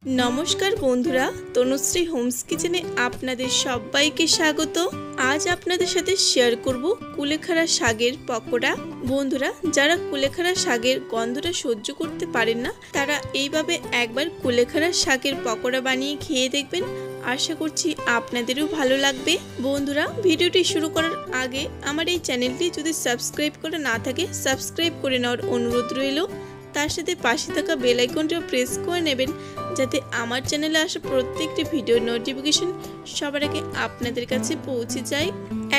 नमस्कार बंधुरा तनुश्री होम्स किचेने आपनादेर सबाइके स्वागत। आज आपनादेर साथे शेयर करब कुलेखाड़ा शाकेर पकोड़ा। बंधुरा जारा कुलेखाड़ा शाकेर गंधटा सह्य करते पारेन ना तारा एइभाবে एकबार कुलेखाड़ा शाकेर पकोड़ा बानिये खेये देखबेन। आशा करछि आपनादेরও भालो लागबे। बंधुरा भिडियोटी शुरू करार आगे आमार এই চ্যানেলটি যদি সাবস্ক্রাইব করা না থাকে সাবস্ক্রাইব করে নেওয়ার অনুরোধ রইল। তার সাথে পাশে থাকা বেল আইকনটা প্রেস করে নেবেন যাতে আমার চ্যানেলে আসা প্রত্যেকটি ভিডিওর নোটিফিকেশন সবার আগে আপনাদের কাছে পৌঁছে যায়।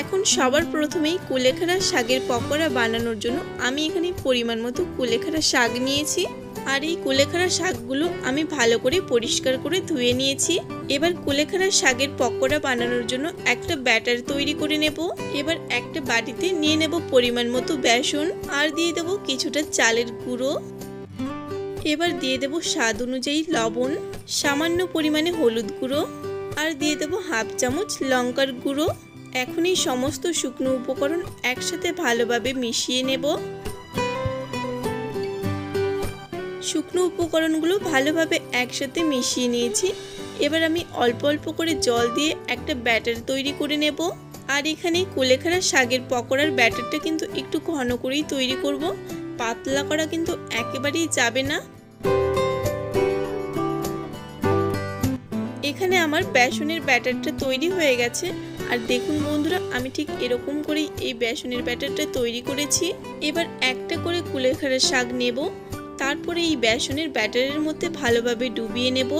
এখন সবার প্রথমেই কুলেখাড়া শাকের পকোড়া বানানোর জন্য আমি এখানে পরিমাণ মতো কুলেখাড়া শাক নিয়েছি। আর এই কুলেখাড়া শাকগুলো আমি ভালো করে পরিষ্কার করে ধুয়ে নিয়েছি। এবার কুলেখাড়া শাকের পকোড়া বানানোর জন্য একটা ব্যাটার তৈরি করে নেব। এবার একটা বাটিতে নিয়ে নেব পরিমাণ মতো বেসন আর দিয়ে দেব কিছুটা চালের গুঁড়ো। এবার দিয়ে দেব স্বাদ অনুযায়ী লবণ, সামান্য পরিমাণে হলুদ গুঁড়ো আর দিয়ে দেব হাফ চামচ লঙ্কার গুঁড়ো। এখন এই সমস্ত শুকনো উপকরণ একসাথে ভালোভাবে মিশিয়ে নেব। শুকনো উপকরণগুলো ভালোভাবে একসাথে মিশিয়ে নিয়েছি। এবার আমি অল্প অল্প করে জল দিয়ে একটা ব্যাটার তৈরি করে নেব। আর এখানে কুলেখাড়া শাকের পকোড়ার ব্যাটারটা কিন্তু একটু ঘন করেই তৈরি করব, পাতলা করা কিন্তু একেবারেই যাবে না। এখানে আমার বেসনের ব্যাটারটা তৈরি হয়ে গেছে। আর দেখুন বন্ধুরা আমি ঠিক এরকম করেই এই বেসনের ব্যাটারটা তৈরি করেছি। এবার একটা করে কুলেখাড়া শাক নেব, তারপরে এই বেসনের ব্যাটারের মধ্যে ভালোভাবে ডুবিয়ে নেব।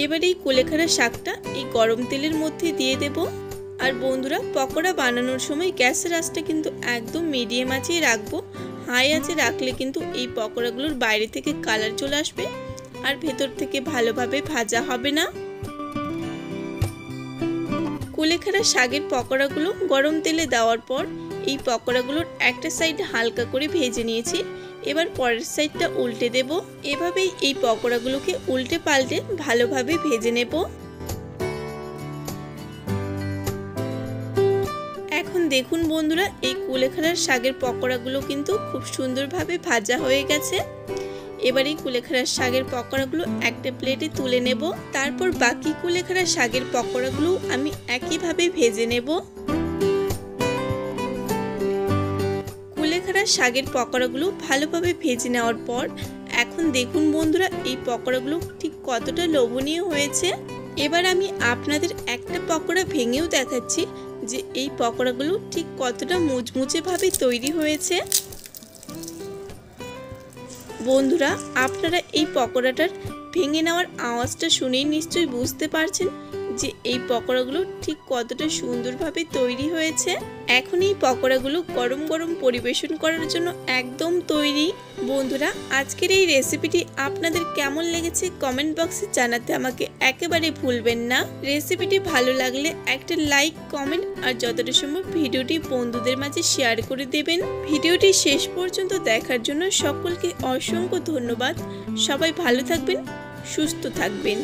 এবার এই কুলেখাড়া শাকটা এই গরম তেলের মধ্যে দিয়ে দেব। আর বন্ধুরা পকোড়া বানানোর সময় গ্যাসের আঁচটা কিন্তু একদম মিডিয়াম আঁচেই রাখবো। হাই আঁচে রাখলে কিন্তু এই পকোড়াগুলোর বাইরে থেকে কালার চলে আসবে আর ভেতর থেকে ভালোভাবে ভাজা হবে না। কুলেখাড়া শাকের পকোড়াগুলো গরম তেলে দেওয়ার পর এই পকোড়াগুলোর একটা সাইড হালকা করে ভেজে নিয়েছি। এবার পরের সাইডটা উল্টে দেব। এভাবেই এই পকোড়াগুলোকে উল্টে পাল্টে ভালোভাবে ভেজে নেব। এখন দেখুন বন্ধুরা এই কুলেখাড়ার শাকের পকোড়াগুলো কিন্তু খুব সুন্দরভাবে ভাজা হয়ে গেছে। এবার এই কুলেখাড়ার শাকের পকোড়াগুলো একটা প্লেটে তুলে নেব। তারপর বাকি কুলেখাড়া শাকের পকোড়াগুলো আমি একইভাবে ভেজে নেব। কুলেখাড়া শাকের পকোড়াগুলো ভালোভাবে ভেজে নেওয়ার পর এখন দেখুন বন্ধুরা এই পকোড়াগুলো ঠিক কতটা লোভনীয় হয়েছে। এবার আমি আপনাদের একটা পকোড়া ভেঙেও দেখাচ্ছি যে এই পকোড়াগুলো ঠিক কতটা মুচমুচে ভাবে তৈরি হয়েছে। বন্ধুরা আপনারা এই পকোড়াটার ভেঙে নেওয়ার আওয়াজটা শুনেই নিশ্চয়ই বুঝতে পারছেন যে এই পকোড়াগুলো ঠিক কতটা সুন্দরভাবে তৈরি হয়েছে। এখন এই পকোড়াগুলো গরম গরম পরিবেশন করার জন্য একদম তৈরি। বন্ধুরা আজকের এই রেসিপিটি আপনাদের কেমন লেগেছে কমেন্ট বক্সে জানাতে আমাকে একেবারে ভুলবেন না। রেসিপিটি ভালো লাগলে একটা লাইক কমেন্ট আর যতটা সম্ভব ভিডিওটি বন্ধুদের মাঝে শেয়ার করে দেবেন। ভিডিওটি শেষ পর্যন্ত দেখার জন্য সকলকে অসংখ্য ধন্যবাদ। সবাই ভালো থাকবেন, সুস্থ থাকবেন।